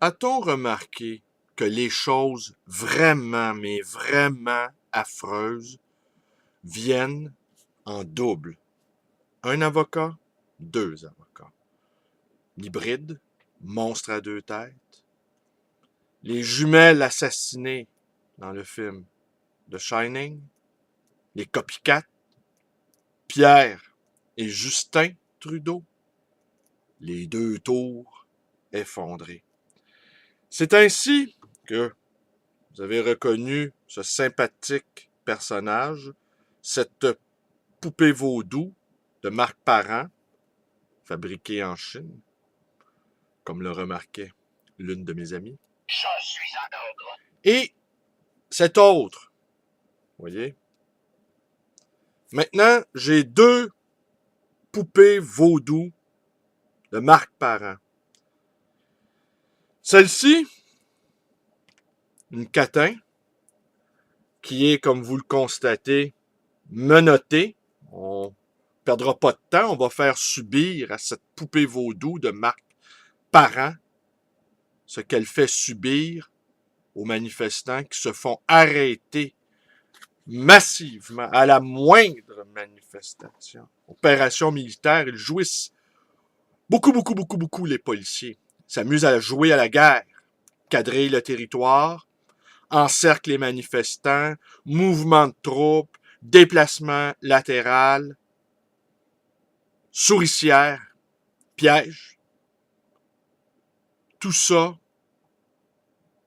A-t-on remarqué que les choses vraiment, mais vraiment affreuses viennent en double? Un avocat, deux avocats. L'hybride, monstre à deux têtes. Les jumelles assassinées dans le film The Shining. Les copycats, Pierre et Justin Trudeau. Les deux tours effondrées. C'est ainsi que vous avez reconnu ce sympathique personnage, cette poupée vaudou de Marc Parent, fabriquée en Chine, comme le remarquait l'une de mes amies. Je suis un ogre. Et cet autre, vous voyez. Maintenant, j'ai deux poupées vaudou de Marc Parent. Celle-ci, une catin, qui est, comme vous le constatez, menottée. On perdra pas de temps, on va faire subir à cette poupée vaudou de Marc Parent ce qu'elle fait subir aux manifestants qui se font arrêter massivement à la moindre manifestation. Opération militaire, ils jouissent beaucoup les policiers. S'amusent à jouer à la guerre, quadrillent le territoire, encerclent les manifestants, mouvement de troupes, déplacement latéral, souricière, piège. Tout ça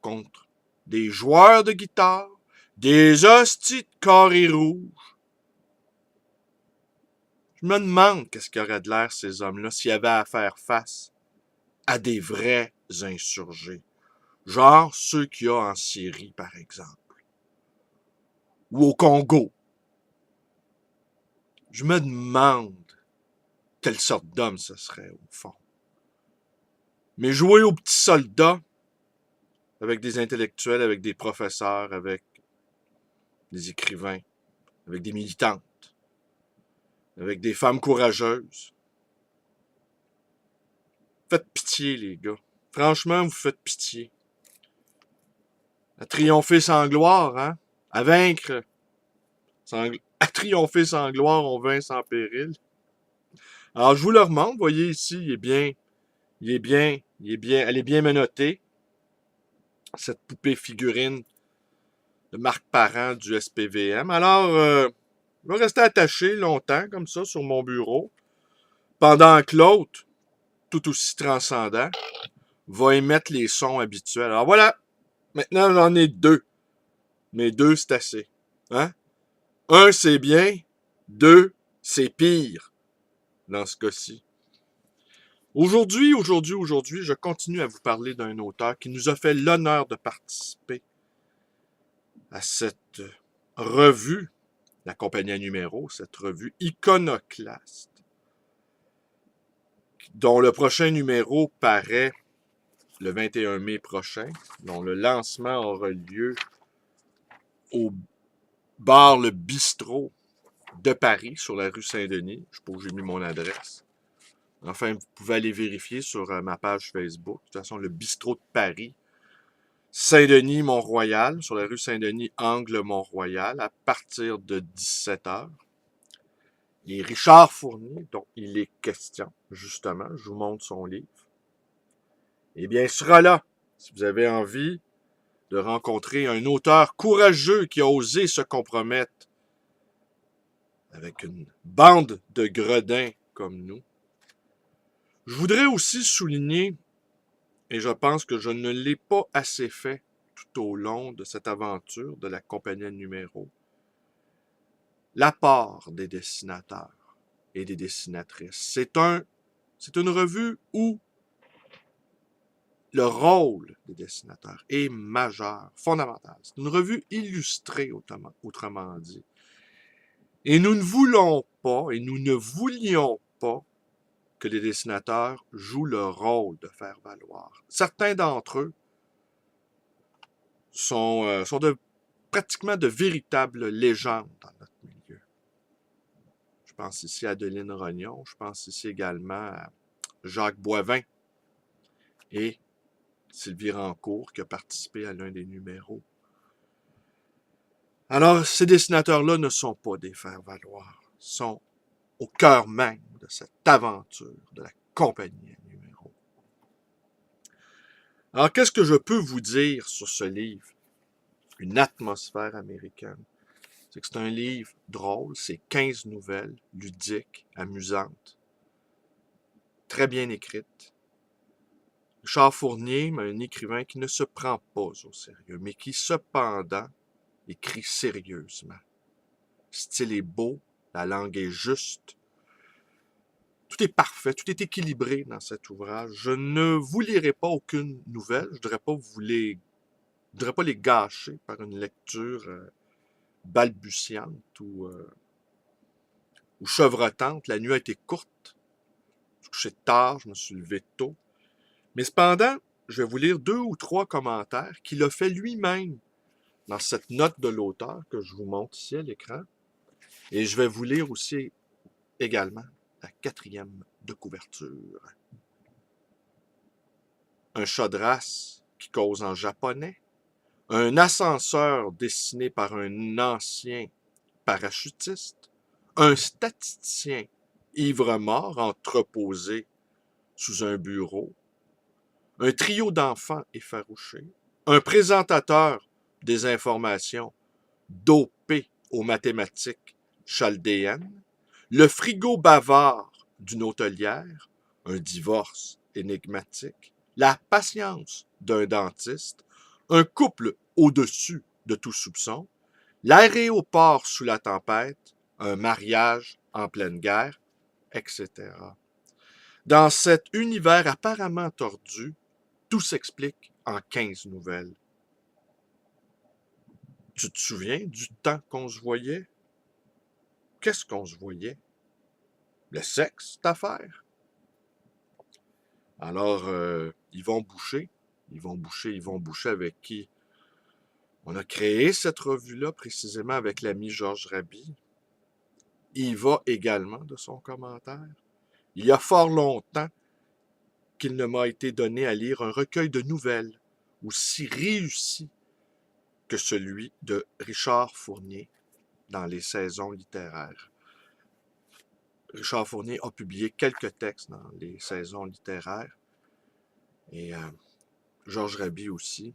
contre des joueurs de guitare, des hosties de carrés rouges. Je me demande qu'est-ce qu'il y aurait de l'air, ces hommes-là, s'ils avaient à faire face à des vrais insurgés. Genre ceux qu'il y a en Syrie, par exemple. Ou au Congo. Je me demande quelle sorte d'homme ce serait, au fond. Mais jouer aux petits soldats, avec des intellectuels, avec des professeurs, avec des écrivains, avec des militantes, avec des femmes courageuses. Faites pitié, les gars. Franchement, vous faites pitié. À triompher sans gloire, hein? À vaincre à triompher sans gloire, on vainc sans péril. Alors, je vous le remontre. Vous voyez ici, elle est bien menottée. Cette poupée figurine de Marc Parent du SPVM. Alors, je vais rester attaché longtemps, comme ça, sur mon bureau, pendant que l'autre, tout aussi transcendant, va émettre les sons habituels. Alors voilà, maintenant j'en ai deux. Mais deux, c'est assez. Hein? Un, c'est bien. Deux, c'est pire. Dans ce cas-ci. Aujourd'hui, je continue à vous parler d'un auteur qui nous a fait l'honneur de participer à cette revue, la compagnie à numéro, cette revue iconoclaste, dont le prochain numéro paraît le 21 mai prochain, dont le lancement aura lieu au bar Le Bistrot de Paris, sur la rue Saint-Denis. Je sais pas où j'ai mis mon adresse. Enfin, vous pouvez aller vérifier sur ma page Facebook. De toute façon, le Bistrot de Paris, Saint-Denis, Mont-Royal, sur la rue Saint-Denis, angle Mont-Royal, à partir de 17h. Et Richard Fournier, dont il est question, justement, je vous montre son livre, eh bien, il sera là, si vous avez envie de rencontrer un auteur courageux qui a osé se compromettre avec une bande de gredins comme nous. Je voudrais aussi souligner, et je pense que je ne l'ai pas assez fait tout au long de cette aventure de la compagnie de numéro, l'apport des dessinateurs et des dessinatrices. C'est une revue où le rôle des dessinateurs est majeur, fondamental. C'est une revue illustrée, autrement dit. Et nous ne voulons pas, et nous ne voulions pas que les dessinateurs jouent le rôle de faire valoir. Certains d'entre eux sont pratiquement de véritables légendes dans notre milieu. Je pense ici à Adeline Rognon, je pense ici également à Jacques Boivin et Sylvie Rancourt, qui a participé à l'un des numéros. Alors, ces dessinateurs-là ne sont pas des faire-valoir, sont au cœur même de cette aventure de la compagnie à numéros. Alors, qu'est-ce que je peux vous dire sur ce livre? Une atmosphère américaine. C'est que c'est un livre drôle, c'est 15 nouvelles, ludiques, amusantes, très bien écrites. Richard Fournier, un écrivain qui ne se prend pas au sérieux, mais qui cependant écrit sérieusement. Le style est beau, la langue est juste, tout est parfait, tout est équilibré dans cet ouvrage. Je ne vous lirai pas aucune nouvelle, je ne voudrais pas les gâcher par une lecture balbutiante ou chevrotante. La nuit a été courte, je suis couché tard, je me suis levé tôt. Mais cependant, je vais vous lire 2 ou 3 commentaires qu'il a fait lui-même dans cette note de l'auteur que je vous montre ici à l'écran. Et je vais vous lire aussi également la 4e de couverture. Un chat de race qui cause en japonais. Un ascenseur dessiné par un ancien parachutiste. Un statisticien ivre-mort entreposé sous un bureau. Un trio d'enfants effarouchés. Un présentateur des informations dopé aux mathématiques chaldéennes. Le frigo bavard d'une hôtelière. Un divorce énigmatique. La patience d'un dentiste. Un couple au-dessus de tout soupçon. L'aéroport sous la tempête. Un mariage en pleine guerre, etc. Dans cet univers apparemment tordu, tout s'explique en 15 nouvelles. Tu te souviens du temps qu'on se voyait? Qu'est-ce qu'on se voyait? Le sexe, cette affaire. Alors, ils vont boucher avec qui? On a créé cette revue-là précisément avec l'ami Georges Raby. Il va également de son commentaire. Il y a fort longtemps qu'il ne m'a été donné à lire un recueil de nouvelles aussi réussi que celui de Richard Fournier dans les saisons littéraires. Richard Fournier a publié quelques textes dans les saisons littéraires et Georges Raby aussi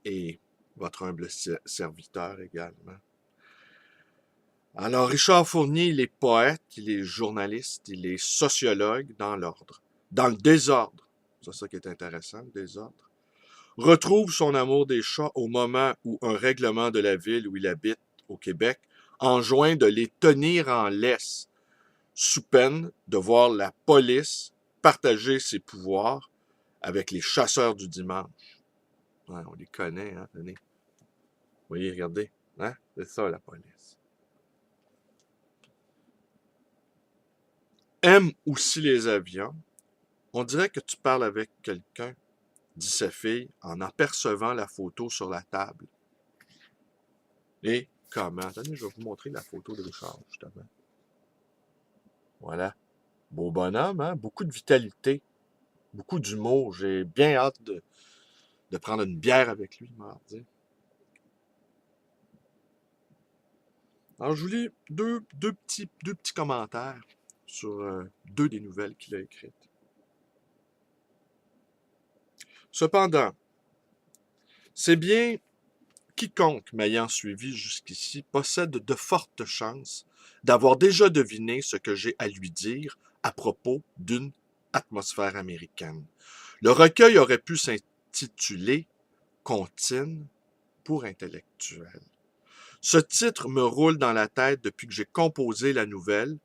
et votre humble serviteur également. Alors Richard Fournier, il est poète, il est journaliste, il est sociologue dans l'ordre, dans le désordre. C'est ça qui est intéressant, le désordre. Retrouve son amour des chats au moment où un règlement de la ville où il habite, au Québec, enjoint de les tenir en laisse, sous peine de voir la police partager ses pouvoirs avec les chasseurs du dimanche. Ouais, on les connaît, hein, tenez. Vous voyez, regardez, hein? C'est ça, la police. Aime aussi les avions. On dirait que tu parles avec quelqu'un, dit sa fille, en apercevant la photo sur la table. Et comment? Attendez, je vais vous montrer la photo de Richard, justement. Voilà. Beau bonhomme, hein? Beaucoup de vitalité, beaucoup d'humour. J'ai bien hâte de prendre une bière avec lui mardi. Alors, je vous lis deux petits commentaires sur 2 des nouvelles qu'il a écrites. Cependant, c'est bien quiconque m'ayant suivi jusqu'ici possède de fortes chances d'avoir déjà deviné ce que j'ai à lui dire à propos d'une atmosphère américaine. Le recueil aurait pu s'intituler « Comptine pour intellectuels ». Ce titre me roule dans la tête depuis que j'ai composé la nouvelle,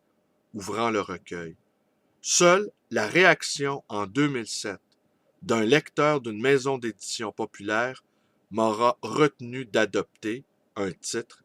ouvrant le recueil. Seule la réaction en 2007 d'un lecteur d'une maison d'édition populaire m'aura retenu d'adopter un titre